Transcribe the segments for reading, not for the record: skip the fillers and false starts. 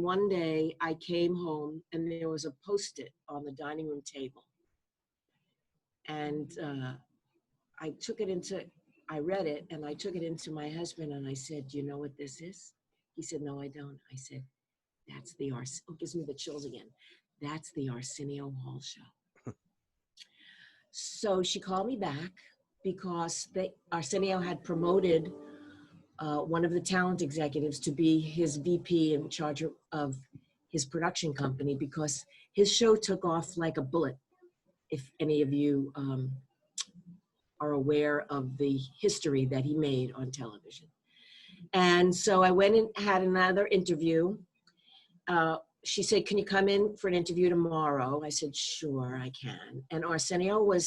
one day I came home and there was a Post-it on the dining room table. And I read it and I took it into my husband and I said, "Do you know what this is?" He said, "No, I don't." I said, "That's the it gives me the chills again. That's the Arsenio Hall Show." So she called me back because Arsenio had promoted one of the talent executives to be his VP in charge of his production company because his show took off like a bullet. If any of you are aware of the history that he made on television. And so I went and had another interview. She said, "Can you come in for an interview tomorrow?" I said, "Sure, I can." And Arsenio was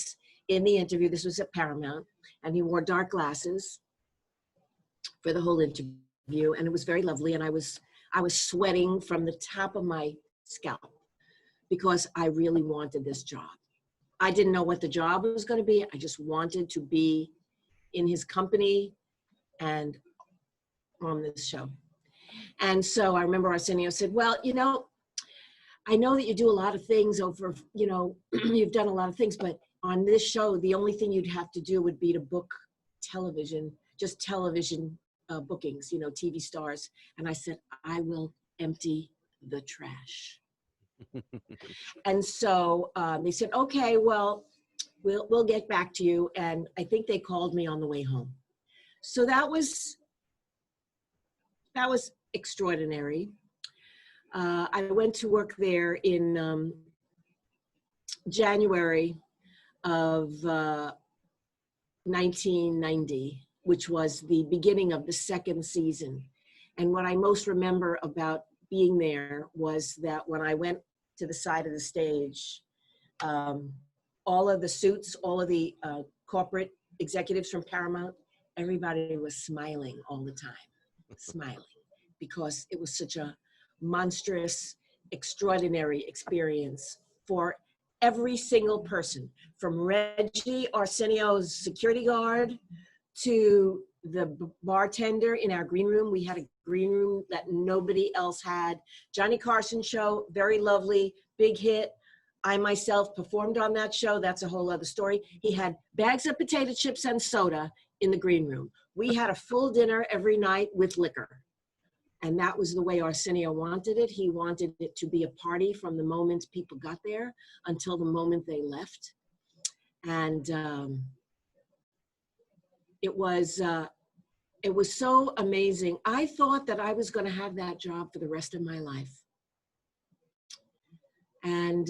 in the interview. This was at Paramount, and he wore dark glasses for the whole interview, and it was very lovely. And I was sweating from the top of my scalp because I really wanted this job. I didn't know what the job was going to be. I just wanted to be in his company and on this show. And so I remember Arsenio said, "Well, you know, I know that you do a lot of things over, you know, you've done a lot of things, but on this show, the only thing you'd have to do would be to book television, just television bookings, you know, TV stars." And I said, "I will empty the trash." And so they said, "Okay, well, we'll get back to you." And I think they called me on the way home. So that was extraordinary. I went to work there in January of 1990, which was the beginning of the second season. And what I most remember about being there was that when I went to the side of the stage, all of the suits, all of the corporate executives from Paramount, everybody was smiling all the time, smiling, because it was such a monstrous, extraordinary experience for every single person, from Reggie, Arsenio's security guard, to the bartender in our green room. We had a green room that nobody else had. Johnny Carson show, very lovely, big hit. I myself performed on that show. That's a whole other story. He had bags of potato chips and soda in the green room. We had a full dinner every night with liquor. And that was the way Arsenio wanted it. He wanted it to be a party from the moment people got there until the moment they left. And it was so amazing. I thought that I was going to have that job for the rest of my life. And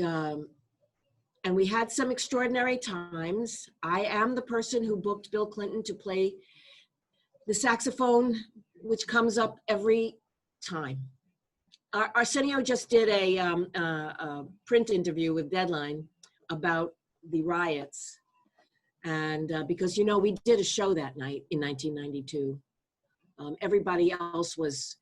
we had some extraordinary times. I am the person who booked Bill Clinton to play the saxophone, which comes up every time. Arsenio just did a print interview with Deadline about the riots. And because, you know, we did a show that night in 1992. Everybody else was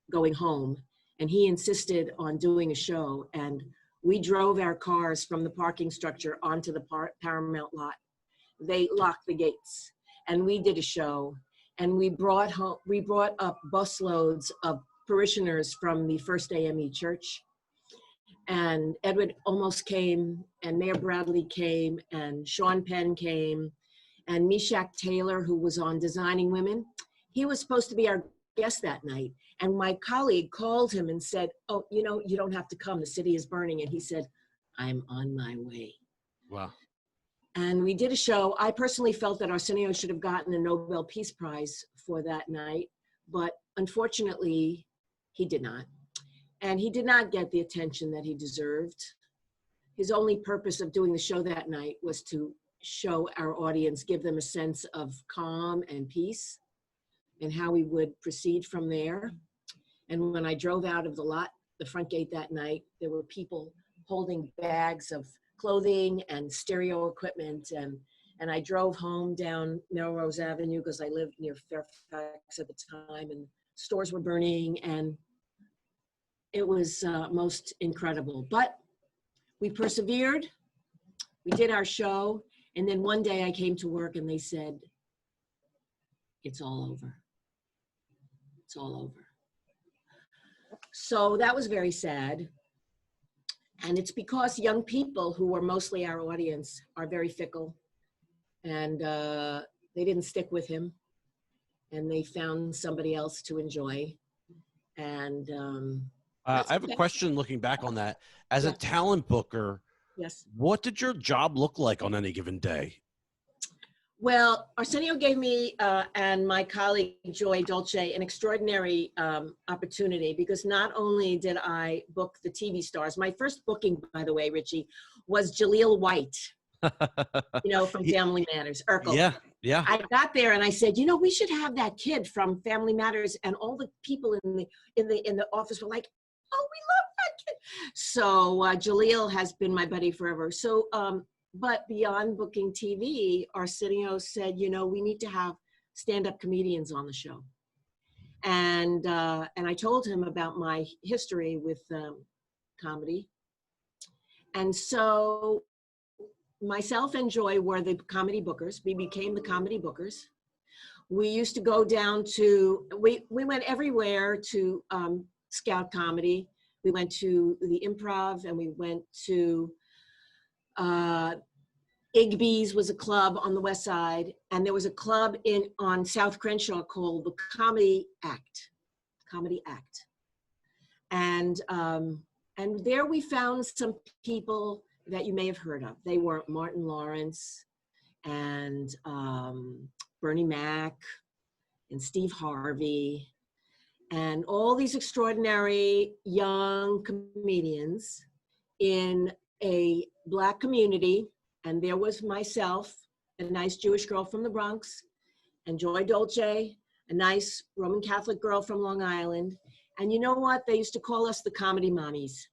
going home, and he insisted on doing a show. And we drove our cars from the parking structure onto the Paramount lot. They locked the gates, and we did a show. And we brought up busloads of parishioners from the First AME Church. And Edward Olmos came, and Mayor Bradley came, and Sean Penn came, and Meshach Taylor, who was on Designing Women. He was supposed to be our guest that night. And my colleague called him and said, "Oh, you know, you don't have to come. The city is burning." And he said, "I'm on my way." Wow. And we did a show. I personally felt that Arsenio should have gotten a Nobel Peace Prize for that night, but unfortunately, he did not. And he did not get the attention that he deserved. His only purpose of doing the show that night was to show our audience, give them a sense of calm and peace and how we would proceed from there. And when I drove out of the lot, the front gate that night, there were people holding bags of clothing and stereo equipment. And I drove home down Melrose Avenue because I lived near Fairfax at the time, and stores were burning, and it was most incredible. But we persevered, we did our show, and then one day I came to work and they said, "It's all over. It's all over." So that was very sad. And it's because young people who were mostly our audience are very fickle, and they didn't stick with him, and they found somebody else to enjoy. And I have a question looking back on that. As a Yeah. talent booker, Yes. what did your job look like on any given day? Well, Arsenio gave me and my colleague Joy Dolce an extraordinary opportunity, because not only did I book the TV stars, my first booking, by the way, Richie, was Jaleel White, you know, from Family Matters, Urkel. Yeah, yeah. I got there and I said, you know, we should have that kid from Family Matters, and all the people in the office were like, oh, we love that kid. So Jaleel has been my buddy forever. So, but beyond booking TV, Arsenio said, you know, we need to have stand-up comedians on the show. And I told him about my history with comedy. And so myself and Joy were the comedy bookers. We became the comedy bookers. We used to go down to, we went everywhere to scout comedy. We went to the Improv, and we went to Igby's was a club on the West Side, and there was a club on South Crenshaw called the Comedy Act. And there we found some people that you may have heard of. They were Martin Lawrence and Bernie Mac and Steve Harvey, and all these extraordinary young comedians in a Black community. And there was myself, a nice Jewish girl from the Bronx, and Joy Dolce, a nice Roman Catholic girl from Long Island. And you know what? They used to call us the comedy mommies.